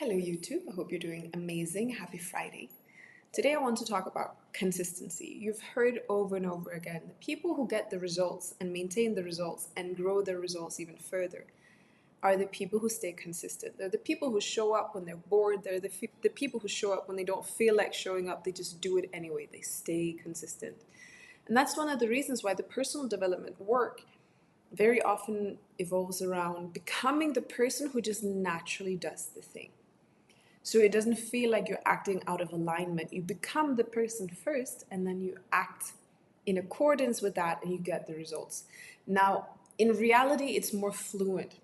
Hello YouTube, I hope you're doing amazing. Happy Friday. Today I want to talk about consistency. You've heard over and over again, the people who get the results and maintain the results and grow their results even further are the people who stay consistent. They're the people who show up when they're bored. They're the people who show up when they don't feel like showing up. They just do it anyway. They stay consistent. And that's one of the reasons why the personal development work very often evolves around becoming the person who just naturally does the thing. So it doesn't feel like you're acting out of alignment. You become the person first and then you act in accordance with that and you get the results. Now, in reality, it's more fluid.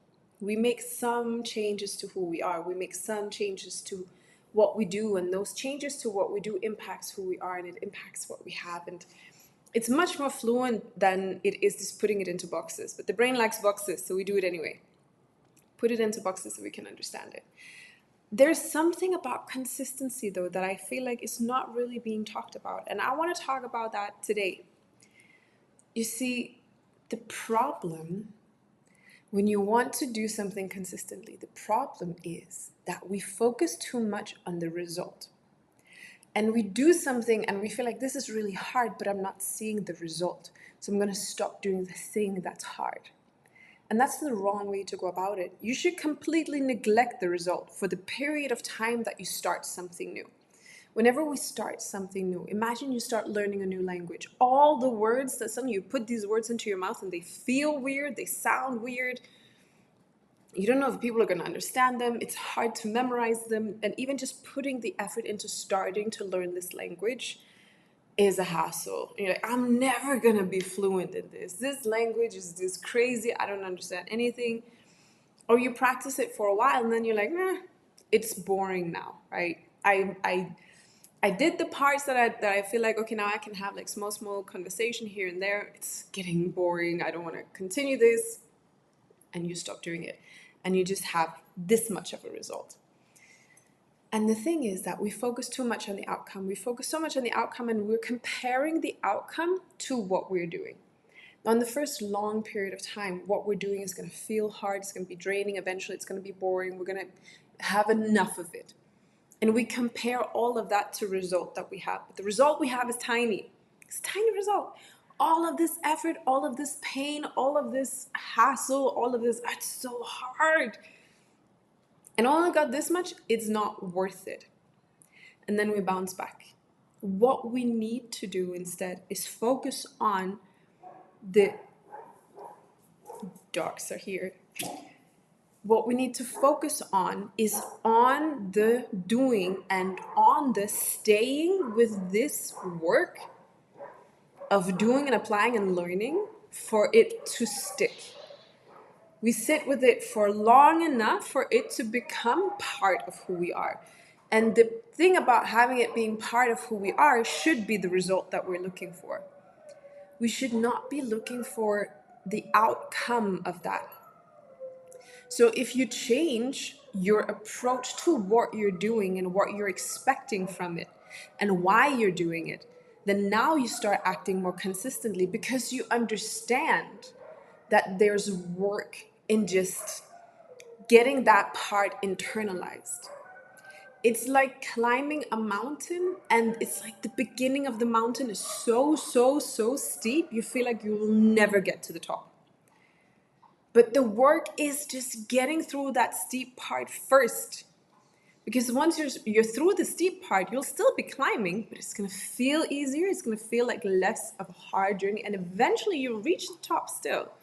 We make some changes to who we are. We make some changes to what we do, and those changes to what we do impacts who we are and it impacts what we have. And it's much more fluent than it is just putting it into boxes. But the brain likes boxes, so we do it anyway. Put it into boxes so we can understand it. There's something about consistency, though, that I feel like is not really being talked about. And I want to talk about that today. You see, the problem when you want to do something consistently, the problem is that we focus too much on the result. And we do something and we feel like this is really hard, but I'm not seeing the result. So I'm going to stop doing the thing that's hard. And that's the wrong way to go about it. You should completely neglect the result for the period of time that you start something new. Whenever we start something new, imagine you start learning a new language. All the words that suddenly you put these words into your mouth and they feel weird, they sound weird. You don't know if people are going to understand them. It's hard to memorize them. And even just putting the effort into starting to learn this language is a hassle. You're like, I'm never gonna be fluent in this. This language is this crazy. I don't understand anything. Or you practice it for a while and then you're like, it's boring now, right? I did the parts that I feel like, okay, now I can have like small conversation here and there. It's getting boring. I don't want to continue this. And you stop doing it. And you just have this much of a result. And the thing is that we focus too much on the outcome. We focus so much on the outcome and we're comparing the outcome to what we're doing. Now, in the first long period of time, what we're doing is going to feel hard. It's going to be draining. Eventually, it's going to be boring. We're going to have enough of it. And we compare all of that to result that we have. But the result we have is tiny. It's a tiny result. All of this effort, all of this pain, all of this hassle, all of this, it's so hard. And only got this much, it's not worth it. And then we bounce back. What we need to do instead is focus on the dogs are here. What we need to focus on is on the doing and on the staying with this work of doing and applying and learning for it to stick. We sit with it for long enough for it to become part of who we are. And the thing about having it being part of who we are should be the result that we're looking for. We should not be looking for the outcome of that. So if you change your approach to what you're doing and what you're expecting from it and why you're doing it, then now you start acting more consistently because you understand that there's work in just getting that part internalized. It's like climbing a mountain, and it's like the beginning of the mountain is so steep, you feel like you will never get to the top. But the work is just getting through that steep part first. Because once you're through the steep part, you'll still be climbing, but it's going to feel easier. It's going to feel like less of a hard journey, and eventually you'll reach the top still.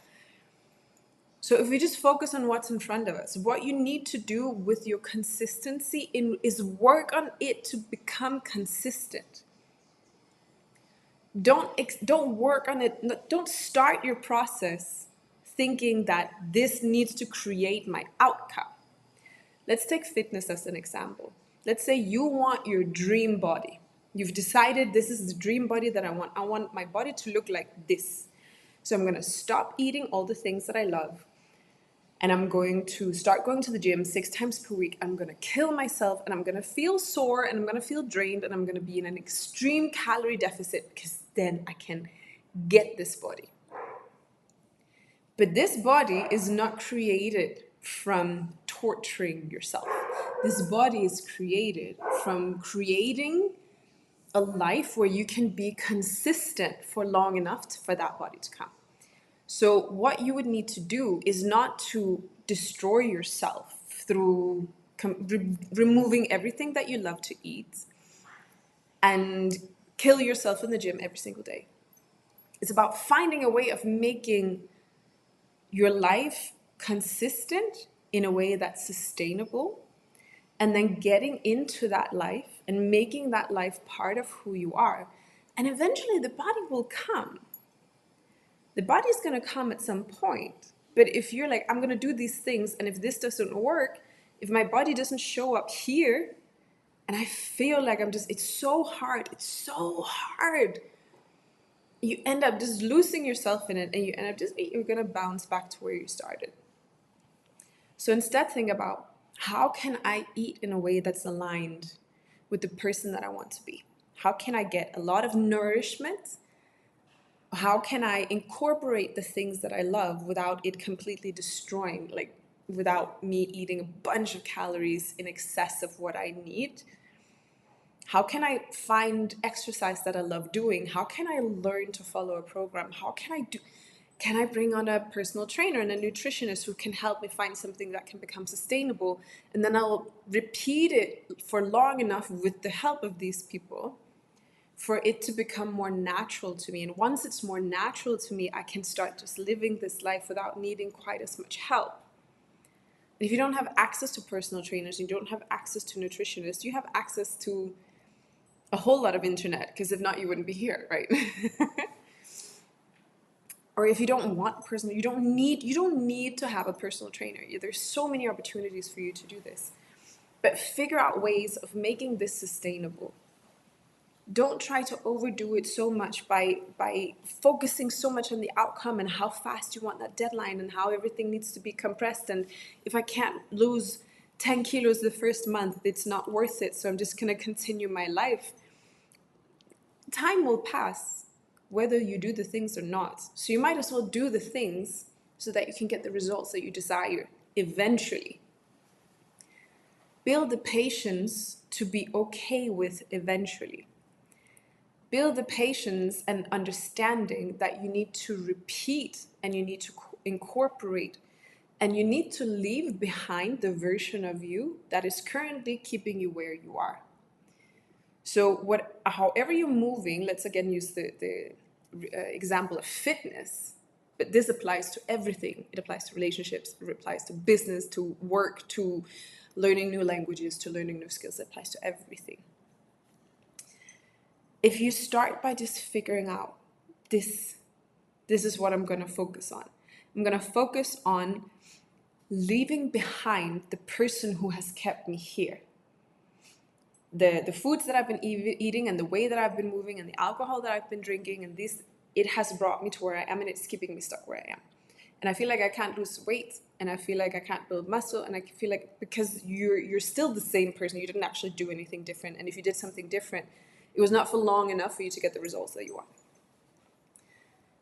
So if we just focus on what's in front of us, what you need to do with your consistency is work on it to become consistent. Don't work on it. Don't start your process thinking that this needs to create my outcome. Let's take fitness as an example. Let's say you want your dream body. You've decided this is the dream body that I want. I want my body to look like this. So I'm going to stop eating all the things that I love. And I'm going to start going to the gym 6 times per week. I'm going to kill myself and I'm going to feel sore and I'm going to feel drained and I'm going to be in an extreme calorie deficit because then I can get this body. But this body is not created from torturing yourself. This body is created from creating a life where you can be consistent for long enough for that body to come. So what you would need to do is not to destroy yourself through removing everything that you love to eat and kill yourself in the gym every single day. It's about finding a way of making your life consistent in a way that's sustainable, and then getting into that life and making that life part of who you are. And eventually the body will come. The body's going to come at some point. But if you're like, I'm going to do these things, and if this doesn't work, if my body doesn't show up here, and I feel like it's so hard, you end up just losing yourself in it, and you end up you're going to bounce back to where you started. So instead, think about, how can I eat in a way that's aligned with the person that I want to be? How can I get a lot of nourishment? How can I incorporate the things that I love without it completely destroying, like without me eating a bunch of calories in excess of what I need? How can I find exercise that I love doing? How can I learn to follow a program? Can I bring on a personal trainer and a nutritionist who can help me find something that can become sustainable? And then I'll repeat it for long enough with the help of these people for it to become more natural to me. And once it's more natural to me, I can start just living this life without needing quite as much help. If you don't have access to personal trainers, you don't have access to nutritionists, you have access to a whole lot of internet, because if not, you wouldn't be here, right? Or if you don't want personal, you don't need to have a personal trainer. There's so many opportunities for you to do this. But figure out ways of making this sustainable. Don't try to overdo it so much by focusing so much on the outcome and how fast you want that deadline and how everything needs to be compressed. And if I can't lose 10 kilos the first month, it's not worth it, so I'm just going to continue my life. Time will pass whether you do the things or not. So you might as well do the things so that you can get the results that you desire eventually. Build the patience to be okay with eventually. Build the patience and understanding that you need to repeat and you need to incorporate and you need to leave behind the version of you that is currently keeping you where you are. So however you're moving, let's again use the example of fitness, but this applies to everything. It applies to relationships, it applies to business, to work, to learning new languages, to learning new skills. It applies to everything. If you start by just figuring out this is what I'm going to focus on. I'm going to focus on leaving behind the person who has kept me here. The foods that I've been eating and the way that I've been moving and the alcohol that I've been drinking and it has brought me to where I am, and it's keeping me stuck where I am. And I feel like I can't lose weight, and I feel like I can't build muscle, and I feel like because you're still the same person, you didn't actually do anything different. And if you did something different, it was not for long enough for you to get the results that you want.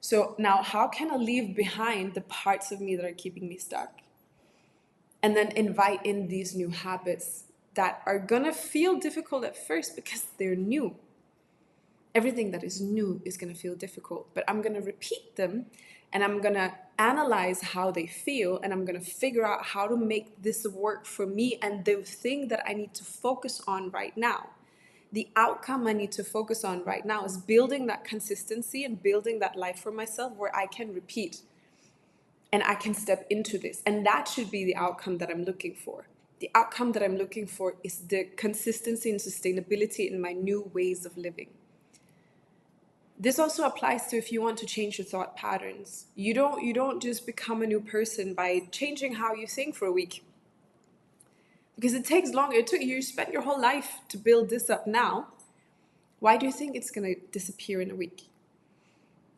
So now, how can I leave behind the parts of me that are keeping me stuck? And then invite in these new habits that are gonna feel difficult at first because they're new. Everything that is new is gonna feel difficult, but I'm gonna repeat them and I'm gonna analyze how they feel, and I'm gonna figure out how to make this work for me and the thing that I need to focus on right now. The outcome I need to focus on right now is building that consistency and building that life for myself where I can repeat and I can step into this. And that should be the outcome that I'm looking for. The outcome that I'm looking for is the consistency and sustainability in my new ways of living. This also applies to if you want to change your thought patterns. You don't just become a new person by changing how you think for a week. Because it takes longer. You spent your whole life to build this up now. Why do you think it's going to disappear in a week?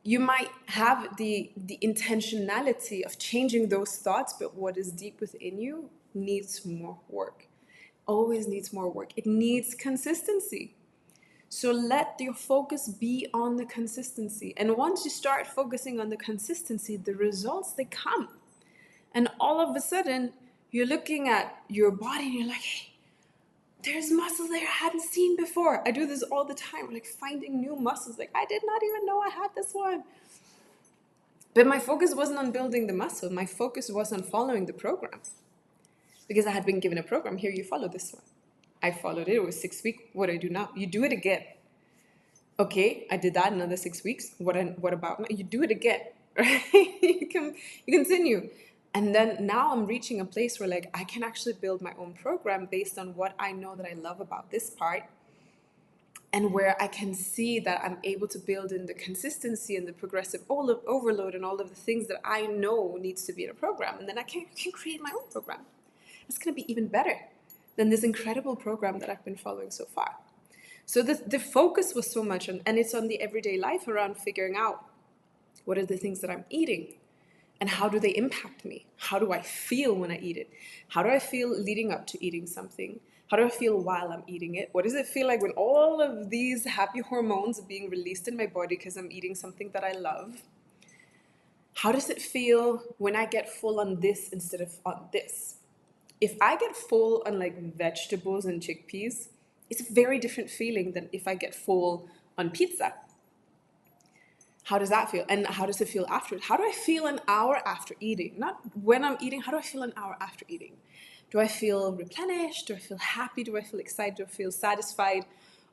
You might have the intentionality of changing those thoughts, but what is deep within you needs more work. Always needs more work. It needs consistency. So let your focus be on the consistency. And once you start focusing on the consistency, the results, they come. And all of a sudden, you're looking at your body and you're like, hey, there's muscles there I hadn't seen before. I do this all the time, like finding new muscles. Like, I did not even know I had this one. But my focus wasn't on building the muscle. My focus was on following the program. Because I had been given a program. Here, you follow this one. I followed it. It was 6 weeks. What do I do now? You do it again. Okay, I did that another 6 weeks. What about now? You do it again, right? You continue. And then now I'm reaching a place where like I can actually build my own program based on what I know that I love about this part, and where I can see that I'm able to build in the consistency and the progressive overload and all of the things that I know needs to be in a program. And then I can create my own program. It's going to be even better than this incredible program that I've been following so far. So the focus was so much on, and it's on the everyday life around figuring out what are the things that I'm eating and how do they impact me? How do I feel when I eat it? How do I feel leading up to eating something? How do I feel while I'm eating it? What does it feel like when all of these happy hormones are being released in my body because I'm eating something that I love? How does it feel when I get full on this instead of on this? If I get full on like vegetables and chickpeas, it's a very different feeling than if I get full on pizza. How does that feel? And how does it feel afterwards? How do I feel an hour after eating? Not when I'm eating, how do I feel an hour after eating? Do I feel replenished? Do I feel happy? Do I feel excited? Do I feel satisfied?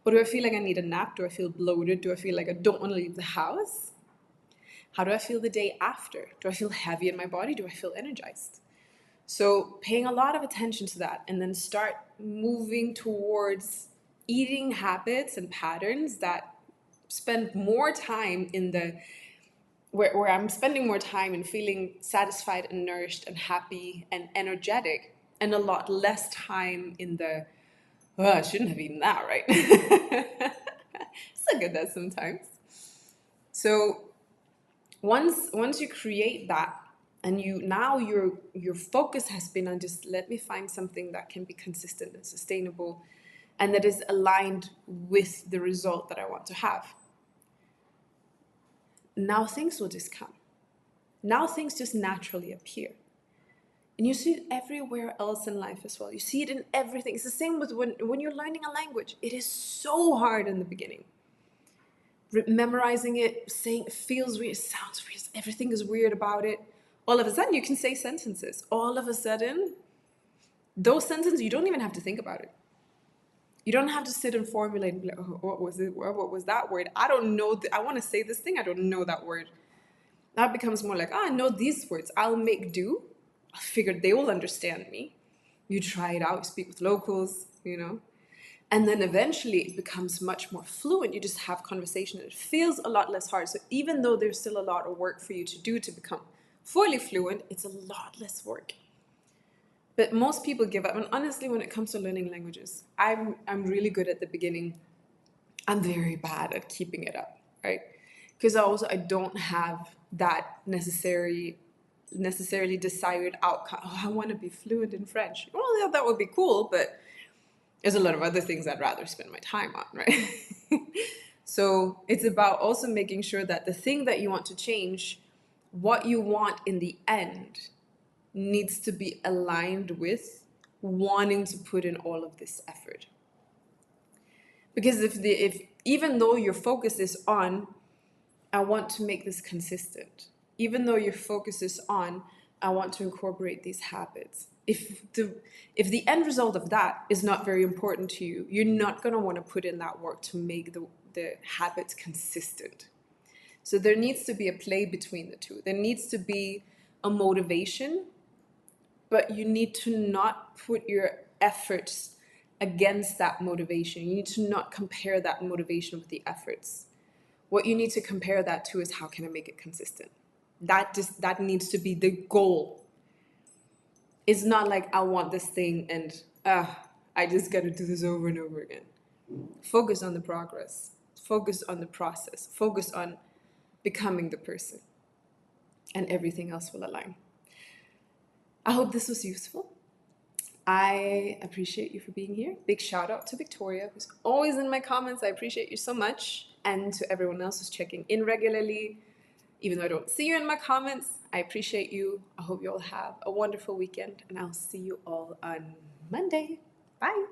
Or do I feel like I need a nap? Do I feel bloated? Do I feel like I don't want to leave the house? How do I feel the day after? Do I feel heavy in my body? Do I feel energized? So paying a lot of attention to that, and then start moving towards eating habits and patterns that spend more time in the where I'm spending more time in feeling satisfied and nourished and happy and energetic, and a lot less time in the, oh, I shouldn't have eaten that, right? Still get that sometimes. So once you create that, and your focus has been on just let me find something that can be consistent and sustainable and that is aligned with the result that I want to have. Now things will just come. Now things just naturally appear. And you see it everywhere else in life as well. You see it in everything. It's the same with when you're learning a language. It is so hard in the beginning. Memorizing it, saying it feels weird, it sounds weird, everything is weird about it. All of a sudden you can say sentences. All of a sudden, those sentences, you don't even have to think about it. You don't have to sit and formulate and be like, oh, what was it? What was that word? I don't know. I want to say this thing. I don't know that word. Now it becomes more like, I know these words. I'll make do. I figured they will understand me. You try it out. You speak with locals, And then eventually it becomes much more fluent. You just have conversation. It feels a lot less hard. So even though there's still a lot of work for you to do to become fully fluent, it's a lot less work. But most people give up. And honestly, when it comes to learning languages, I'm really good at the beginning. I'm very bad at keeping it up, right? Because I don't have that necessarily desired outcome. Oh, I want to be fluent in French. Well, yeah, that would be cool, but there's a lot of other things I'd rather spend my time on, right? So it's about also making sure that the thing that you want to change, what you want in the end, needs to be aligned with wanting to put in all of this effort. Because if even though your focus is on, I want to make this consistent, even though your focus is on, I want to incorporate these habits. If the end result of that is not very important to you, you're not going to want to put in that work to make the habits consistent. So there needs to be a play between the two. There needs to be a motivation, but you need to not put your efforts against that motivation. You need to not compare that motivation with the efforts. What you need to compare that to is how can I make it consistent? That needs to be the goal. It's not like I want this thing and I just got to do this over and over again. Focus on the progress. Focus on the process. Focus on becoming the person. And everything else will align. I hope this was useful. I appreciate you for being here. Big shout out to Victoria, who's always in my comments. I appreciate you so much. And to everyone else who's checking in regularly. Even though I don't see you in my comments, I appreciate you. I hope you all have a wonderful weekend, and I'll see you all on Monday. Bye.